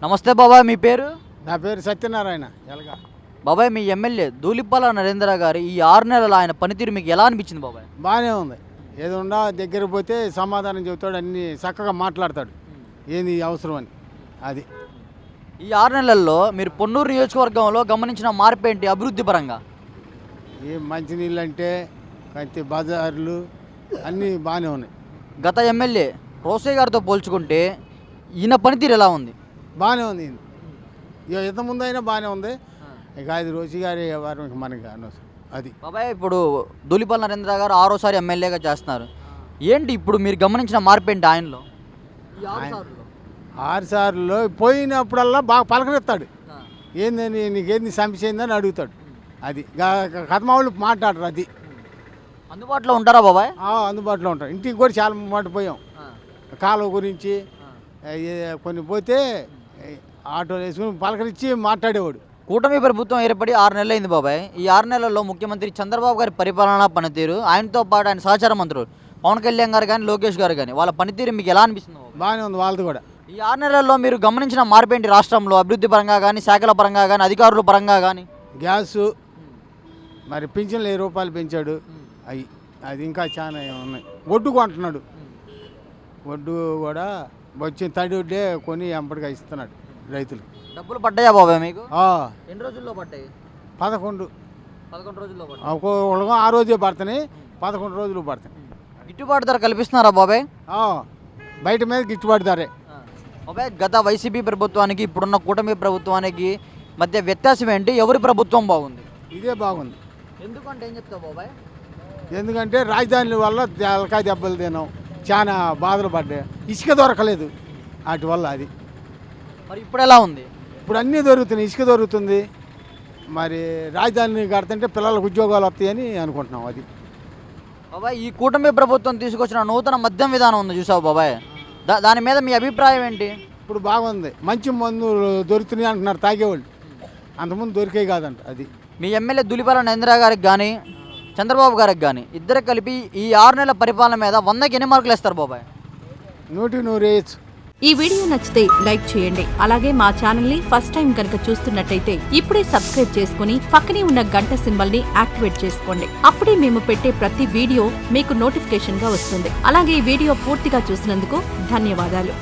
నమస్తే బాబాయ్, మీ పేరు? నా పేరు సత్యనారాయణ ఎలగా. బాబాయ్, మీ ఎమ్మెల్యే ధూళిపాల నరేంద్ర గారు ఈ 6 నెలల ఆయన పనితీరు మీకు ఎలా అనిపించింది బాబాయ్? బాగానే ఉంది. ఏదో ఉండా దగ్గర పోతే సమాధానం చెబుతాడు, అన్నీ చక్కగా మాట్లాడతాడు, ఏంది అవసరం అని. అది ఈ 6 నెలల్లో మీరు పొన్నూరు నియోజకవర్గంలో గమనించిన మార్పు ఏంటి అభివృద్ధి పరంగా? ఏ మంచినీళ్ళు అంటే కత్తి బజార్లు అన్నీ బాగానే ఉన్నాయి. గత ఎమ్మెల్యే రోసయ్య గారితో పోల్చుకుంటే ఈయన పనితీరు ఎలా ఉంది? బాగానే ఉంది. ఇక ఇంతకుముందు అయినా బాగానే ఉంది. ఇక అది రోజు గారి వారం మనకి అనవసరం. అది బాబాయ్, ఇప్పుడు ధూళిపాల నరేంద్ర గారు 6వ ఎమ్మెల్యేగా చేస్తున్నారు. ఏంటి ఇప్పుడు మీరు గమనించిన మార్పు ఏంటి ఆయనలో? 6 సార్లు పోయినప్పుడల్లా బాగా పలకరిస్తాడు. ఏందని నీకేంది సమస్య ఏందని అడుగుతాడు. అది కథమ వాళ్ళు మాట్లాడరు. అది అందుబాటులో ఉంటారా బాబాయ్? అందుబాటులో ఉంటారు. ఇంటికి కూడా చాలా మాట పోయాం, కాలువ గురించి కొన్ని పోతే ఆటో వేసుకుని పలకరించి మాట్లాడేవాడు. కూటమి ప్రభుత్వం ఏర్పడి 6 నెలలు అయింది బాబాయ్. ఈ 6 నెలల్లో ముఖ్యమంత్రి చంద్రబాబు గారి పరిపాలనా పనితీరు, ఆయనతో పాటు ఆయన సహచార మంత్రులు పవన్ కళ్యాణ్ గారు కానీ లోకేష్ గారు కానీ వాళ్ళ పనితీరు మీకు ఎలా అనిపిస్తుంది? బాగానే ఉంది వాళ్ళది కూడా. ఈ 6 నెలల్లో మీరు గమనించిన మార్పు ఏంటి రాష్ట్రంలో? అభివృద్ధి పరంగా కానీ, శాఖల పరంగా కానీ, అధికారుల పరంగా కానీ? గ్యాసు మరి పింఛన్లు 10 రూపాయలు పెంచాడు. అది ఇంకా చాలా ఉన్నాయి. ఒడ్డు కొంటున్నాడు. ఒడ్డు కూడా వచ్చి తడి ఒడ్డే కొని ఎంపటిగా ఇస్తున్నాడు రైతులు. డబ్బులు పడ్డాయా బాబాయ్ మీకు? ఎన్ని రోజుల్లో పడ్డాయి? 11 రోజుల్లో పడ్డాయి. ఒక్కొక్కళ్ళగా ఆ రోజే పడుతున్నాయి, 11 రోజులు పడతాయి. గిట్టుబాటు ధర కల్పిస్తున్నారా బాబాయ్? బయట మీద గిట్టుబాటు ధరే. బాబాయ్, గత వైసీపీ ప్రభుత్వానికి ఇప్పుడున్న కూటమి ప్రభుత్వానికి మధ్య వ్యత్యాసం ఏంటి? ఎవరి ప్రభుత్వం బాగుంది? ఇదే బాగుంది. ఎందుకంటే ఏం చెప్తావు బాబాయ్? ఎందుకంటే రాజధాని వల్ల తలకాయ దెబ్బలు తినాం, చాలా బాధలు పడ్డాయి. ఇసుక దొరకలేదు వాటి వల్ల. అది మరి ఇప్పుడు ఎలా ఉంది? ఇప్పుడు అన్నీ దొరుకుతున్నాయి, ఇసుక దొరుకుతుంది. మరి రాజధాని కడుతుంటే పిల్లలకు ఉద్యోగాలు వస్తాయని అనుకుంటున్నాం. అది బాబాయ్, ఈ కూటమి ప్రభుత్వం తీసుకొచ్చిన నూతన మద్యం విధానం ఉంది చూసావు బాబాయ్, దాని మీద మీ అభిప్రాయం ఏంటి? ఇప్పుడు బాగుంది. మంచి మందు దొరుకుతున్నాయి అంటున్నారు తాగేవాళ్ళు, అంతకుముందు దొరికే కాదంట. అది మీ ఎమ్మెల్యే ధూళిపాల నరేంద్ర గారికి కానీ చంద్రబాబు గారికి కానీ ఇద్దరు కలిపి ఈ 6 నెలల పరిపాలన మీద 100కి ఎన్ని మార్కులు ఇస్తారు బాబాయ్? 100కి 100 వేయచ్చు. ఈ వీడియో నచ్చితే లైక్ చేయండి. అలాగే మా ఛానల్ ని ఫస్ట్ టైం కనుక చూస్తున్నట్టయితే ఇప్పుడే సబ్స్క్రైబ్ చేసుకుని పక్కనే ఉన్న గంట సింబల్ ని యాక్టివేట్ చేసుకోండి. అప్పుడే మేము పెట్టే ప్రతి వీడియో మీకు నోటిఫికేషన్ గా వస్తుంది. అలాగే ఈ వీడియో పూర్తిగా చూసినందుకు ధన్యవాదాలు.